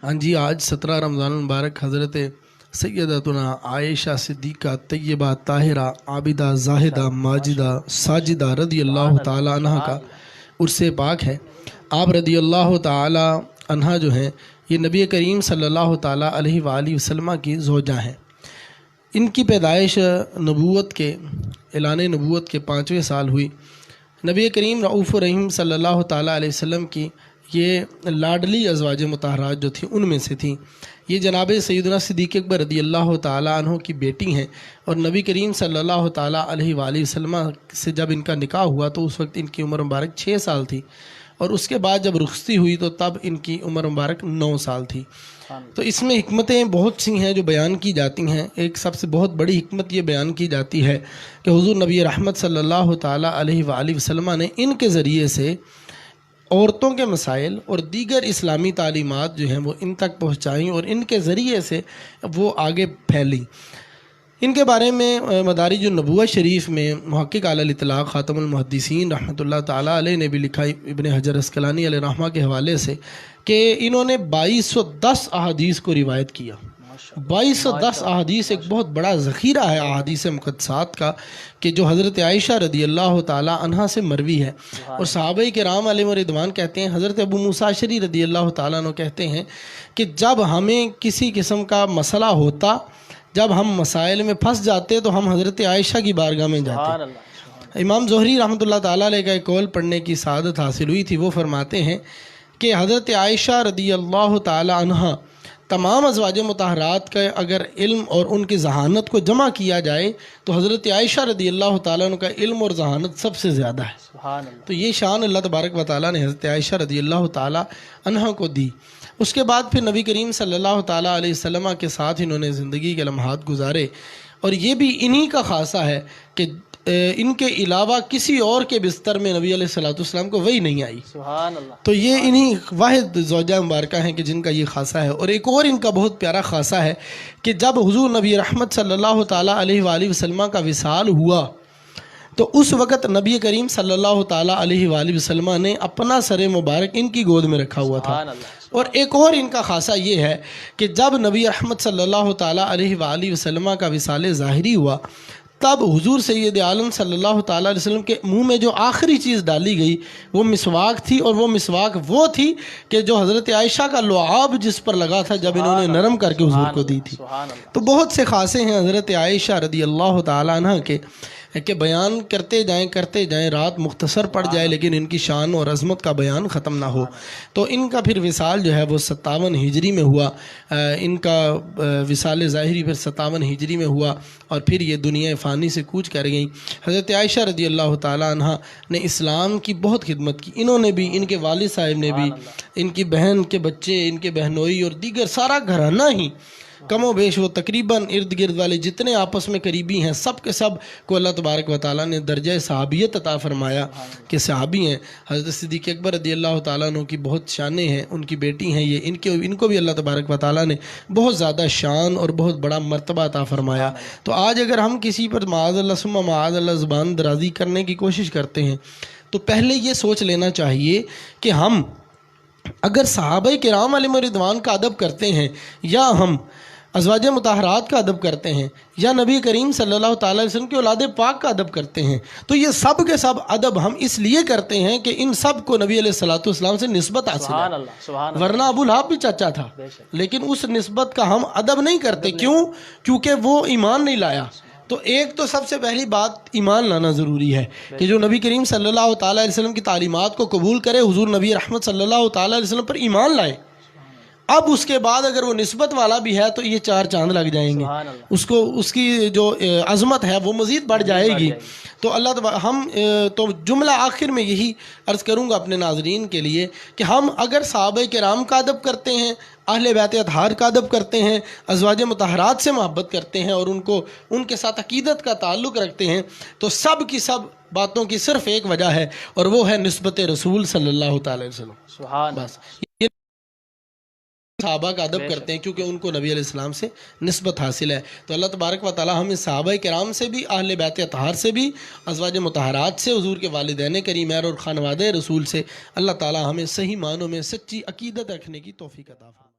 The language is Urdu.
ہاں جی، آج 17 رمضان المبارک حضرت سیدتنا عائشہ صدیقہ طیبہ طاہرہ عابدہ زاہدہ ماجدہ ساجدہ رضی اللہ تعالی عنہ کا عرس پاک ہے۔ آپ رضی اللہ تعالی عنہ جو ہیں یہ نبی کریم صلی اللہ تعالی علیہ وآلہ وسلم کی زوجہ ہیں۔ ان کی پیدائش نبوت کے اعلان نبوت کے 5ویں سال ہوئی۔ نبی کریم رؤوف الرحیم صلی اللہ تعالی علیہ وسلم کی یہ لاڈلی ازواج مطہرات جو تھیں ان میں سے تھیں۔ یہ جناب سیدنا صدیق اکبر رضی اللہ تعالی عنہ کی بیٹی ہیں، اور نبی کریم صلی اللہ تعالی علیہ وآلہ وسلم سے جب ان کا نکاح ہوا تو اس وقت ان کی عمر مبارک 6 سال تھی، اور اس کے بعد جب رخصتی ہوئی تو تب ان کی عمر مبارک 9 سال تھی۔ تو اس میں حکمتیں بہت سی ہیں جو بیان کی جاتی ہیں۔ ایک سب سے بہت بڑی حکمت یہ بیان کی جاتی ہے کہ حضور نبی رحمت صلی اللہ تعالی علیہ وآلہ وسلم نے ان کے ذریعے سے عورتوں کے مسائل اور دیگر اسلامی تعلیمات جو ہیں وہ ان تک پہنچائیں، اور ان کے ذریعے سے وہ آگے پھیلیں۔ ان کے بارے میں مدارج النبوہ شریف میں محقق علی الاطلاق خاتم المحدثین رحمۃ اللہ تعالیٰ علیہ نے بھی لکھا ابن حجر عسقلانی علیہ رحمہ کے حوالے سے کہ انہوں نے 2210 احادیث کو روایت کیا۔ 2210 احادیث ایک بہت بڑا ذخیرہ ہے احادیث مقدسات کا، کہ جو حضرت عائشہ رضی اللہ تعالی عنہ سے مروی ہے۔ اور صحابہ کرام علیہم رضوان کہتے ہیں، حضرت ابو موسیٰ اشعری رضی اللہ تعالیٰ عنہ کہتے ہیں کہ جب ہمیں کسی قسم کا مسئلہ ہوتا، جب ہم مسائل میں پھنس جاتے تو ہم حضرت عائشہ کی بارگاہ میں جاتے۔ امام زہری رحمۃ اللہ تعالیٰ علیہ کا ایک قول پڑھنے کی سعادت حاصل ہوئی تھی۔ وہ فرماتے ہیں کہ حضرت عائشہ رضی اللہ تعالی عنہ تمام ازواج مطہرات کا اگر علم اور ان کی ذہانت کو جمع کیا جائے تو حضرت عائشہ رضی اللہ تعالیٰ عنہ کا علم اور ذہانت سب سے زیادہ ہے۔ تو یہ شان اللہ تبارک و تعالیٰ نے حضرت عائشہ رضی اللہ تعالیٰ عنہ کو دی۔ اس کے بعد پھر نبی کریم صلی اللہ تعالیٰ علیہ وسلم کے ساتھ انہوں نے زندگی کے لمحات گزارے، اور یہ بھی انہی کا خاصہ ہے کہ ان کے علاوہ کسی اور کے بستر میں نبی علیہ الصلوۃ والسلام کو وحی نہیں آئی۔ سبحان اللہ۔ تو یہ انہی واحد زوجہ مبارکہ ہیں کہ جن کا یہ خاصہ ہے۔ اور ایک اور ان کا بہت پیارا خاصہ ہے کہ جب حضور نبی رحمت صلی اللہ تعالیٰ علیہ وآلہ وسلم کا وصال ہوا تو اس وقت نبی کریم صلی اللہ تعالیٰ علیہ وآلہ وسلم نے اپنا سر مبارک ان کی گود میں رکھا ہوا تھا۔ اور ایک اور ان کا خاصہ یہ ہے کہ جب نبی رحمت صلی اللہ تعالیٰ علیہ وآلہ وسلم کا وصال ظاہری ہوا تب حضور سید عالم صلی اللہ تعالیٰ علیہ وسلم کے منہ میں جو آخری چیز ڈالی گئی وہ مسواک تھی، اور وہ مسواک وہ تھی کہ جو حضرت عائشہ کا لعاب جس پر لگا تھا جب انہوں نے نرم کر کے حضور کو دی تھی۔ تو بہت سے خاصے ہیں حضرت عائشہ رضی اللہ تعالیٰ عنہ کے کہ بیان کرتے جائیں رات مختصر پڑ جائے لیکن ان کی شان اور عظمت کا بیان ختم نہ ہو۔ تو ان کا پھر وصال جو ہے وہ 57 ہجری میں ہوا۔ ان کا وصال ظاہری پھر 57 ہجری میں ہوا، اور پھر یہ دنیا فانی سے کوچ کر گئیں۔ حضرت عائشہ رضی اللہ تعالیٰ عنہ نے اسلام کی بہت خدمت کی۔ انہوں نے بھی، ان کے والد صاحب نے بھی، ان کی بہن کے بچے، ان کے بہنوئی اور دیگر سارا گھرانہ ہی کم و بیش وہ تقریباً ارد گرد والے جتنے آپس میں قریبی ہیں سب کے سب کو اللہ تبارک و تعالیٰ نے درجہ صحابیت عطا فرمایا کہ صحابی ہیں۔ حضرت صدیق اکبر رضی اللہ تعالیٰ عنہ کی بہت شانیں ہیں، ان کی بیٹی ہیں یہ، ان کو بھی اللہ تبارک و تعالیٰ نے بہت زیادہ شان اور بہت بڑا مرتبہ عطا فرمایا۔ تو آج اگر ہم کسی پر معاذ اللہ ثم معاذ اللہ زبان درازی کرنے کی کوشش کرتے ہیں تو پہلے یہ سوچ لینا چاہیے کہ ہم اگر صحابہ کرام علیہم رضوان کا ادب کرتے ہیں، یا ہم ازواج مطہرات کا ادب کرتے ہیں، یا نبی کریم صلی اللہ تعالیٰ علیہ وسلم کے اولاد پاک کا ادب کرتے ہیں، تو یہ سب کے سب ادب ہم اس لیے کرتے ہیں کہ ان سب کو نبی علیہ الصلوۃ والسلام سے نسبت حاصل ہے۔ ورنہ ابو لہب بھی چچا تھا، لیکن اس نسبت کا ہم ادب نہیں کرتے۔ کیوں؟ کیونکہ وہ ایمان نہیں لایا۔ تو ایک تو سب سے پہلی بات ایمان لانا ضروری ہے کہ جو نبی کریم صلی اللہ تعالیٰ علیہ وسلم کی تعلیمات کو قبول کرے، حضور نبی رحمت صلی اللہ تعالیٰ علیہ وسلم پر ایمان لائے۔ اب اس کے بعد اگر وہ نسبت والا بھی ہے تو یہ 4 چاند لگ جائیں گے، اس کی جو عظمت ہے وہ مزید بڑھ جائے گی۔ تو تو جملہ آخر میں یہی عرض کروں گا اپنے ناظرین کے لیے کہ ہم اگر صحابہ کرام کا ادب کرتے ہیں، اہل بیت اطہار کا ادب کرتے ہیں، ازواج مطہرات سے محبت کرتے ہیں، اور ان کے ساتھ عقیدت کا تعلق رکھتے ہیں، تو سب کی سب باتوں کی صرف ایک وجہ ہے، اور وہ ہے نسبت رسول صلی اللہ تعالی وسلم۔ بس صحابہ کا ادب کرتے ہیں کیونکہ ان کو نبی علیہ السلام سے نسبت حاصل ہے۔ تو اللہ تبارک و تعالی ہمیں صحابہ کرام سے بھی، اہل بیت اطہار سے بھی، ازواج مطہرات سے، حضور کے والدین کریمین اور خانوادہ رسول سے اللہ تعالی ہمیں صحیح معنوں میں سچی عقیدت رکھنے کی توفیق عطا فرمائے۔